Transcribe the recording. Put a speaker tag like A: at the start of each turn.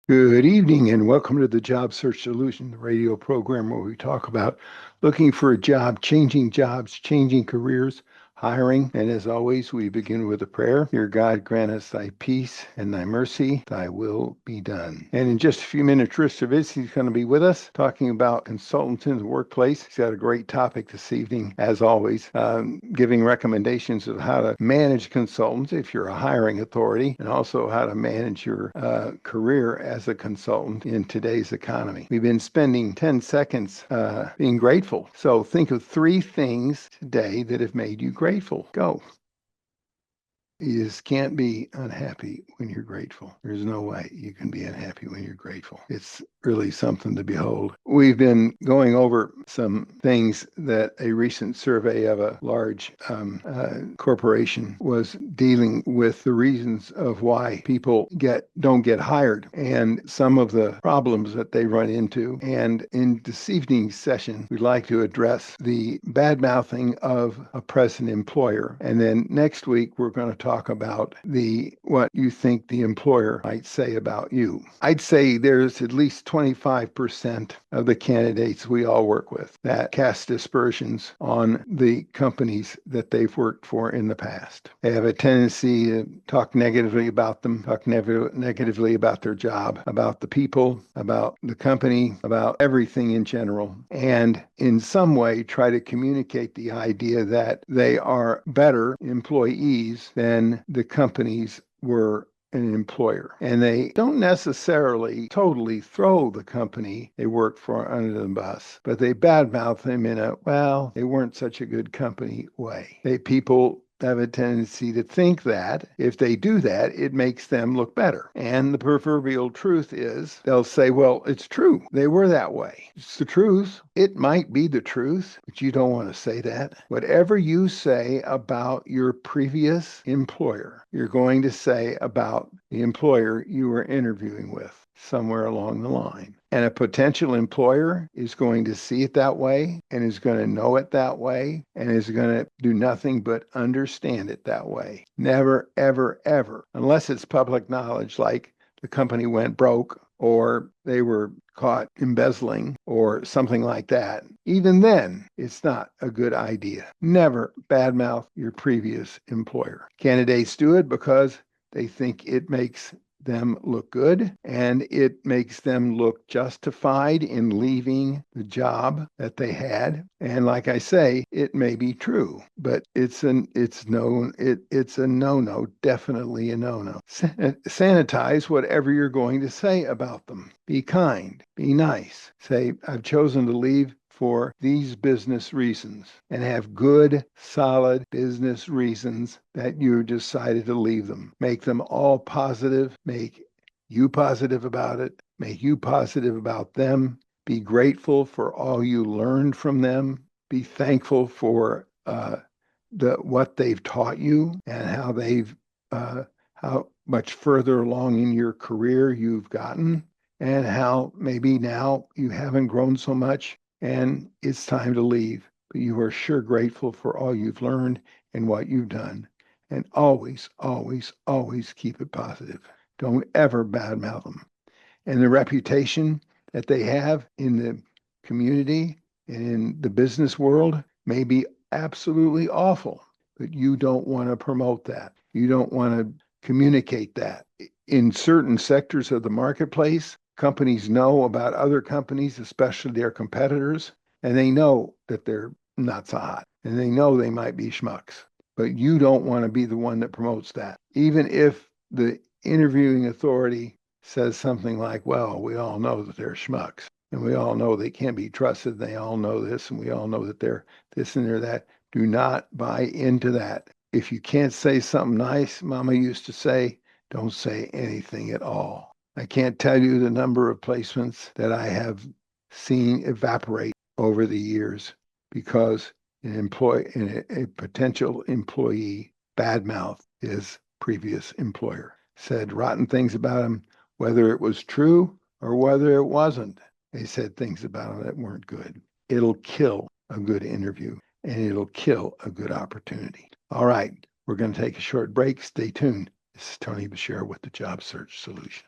A: Good evening and welcome to the Job Search Solution, the radio program where we talk about looking for a job, changing jobs, changing careers, hiring. And as always, we begin with a prayer. Dear God, grant us thy peace and thy mercy, thy will be done. And in just a few minutes, Rich Savitsky is going to be with us talking about consultants in the workplace. He's got a great topic this evening, as always, giving recommendations of how to manage consultants if you're a hiring authority, and also how to manage your career as a consultant in today's economy. We've been spending 10 seconds being grateful. So think of 3 things today that have made you grateful. Go. You just can't be unhappy when you're grateful. There's no way you can be unhappy when you're grateful. It's really something to behold. We've been going over some things that a recent survey of a large corporation was dealing with the reasons of why people don't get hired and some of the problems that they run into. And in this evening's session, we'd like to address the badmouthing of a present employer. And then next week, we're going to talk about what you think the employer might say about you. I'd say there's at least 25% of the candidates we all work with that cast aspersions on the companies that they've worked for in the past. They have a tendency to talk negatively about them, talk negatively about their job, about the people, about the company, about everything in general, and in some way try to communicate the idea that they are better employees than the companies were an employer. And they don't necessarily totally throw the company they work for under the bus, but they badmouth them in a, well, they weren't such a good company way. People have a tendency to think that if they do that, it makes them look better. And the proverbial truth is they'll say, well, it's true. They were that way. It's the truth. It might be the truth, but you don't want to say that. Whatever you say about your previous employer, you're going to say about the employer you were interviewing with somewhere along the line. And a potential employer is going to see it that way and is going to know it that way and is going to do nothing but understand it that way. Never, ever, ever, unless it's public knowledge, like the company went broke or they were caught embezzling or something like that. Even then, it's not a good idea. Never badmouth your previous employer. Candidates do it because they think it makes them look good and it makes them look justified in leaving the job that they had. And like I say, it may be true, but it's a no-no, definitely a no-no. Sanitize whatever you're going to say about them. Be kind, be nice. Say, I've chosen to leave for these business reasons, and have good, solid business reasons that you decided to leave them. Make them all positive. Make you positive about it. Make you positive about them. Be grateful for all you learned from them. Be thankful for what they've taught you and how much further along in your career you've gotten, and how maybe now you haven't grown so much and it's time to leave. But you are sure grateful for all you've learned and what you've done. And always, always, always keep it positive. Don't ever badmouth them. And the reputation that they have in the community and in the business world may be absolutely awful, but you don't want to promote that. You don't want to communicate that. In certain sectors of the marketplace, companies know about other companies, especially their competitors, and they know that they're not so hot, and they know they might be schmucks. But you don't want to be the one that promotes that. Even if the interviewing authority says something like, well, we all know that they're schmucks, and we all know they can't be trusted. They all know this, and we all know that they're this and they're that. Do not buy into that. If you can't say something nice, Mama used to say, don't say anything at all. I can't tell you the number of placements that I have seen evaporate over the years because a potential employee badmouth his previous employer, said rotten things about him, whether it was true or whether it wasn't. They said things about him that weren't good. It'll kill a good interview and it'll kill a good opportunity. All right, we're going to take a short break. Stay tuned. This is Tony Bashir with the Job Search Solution.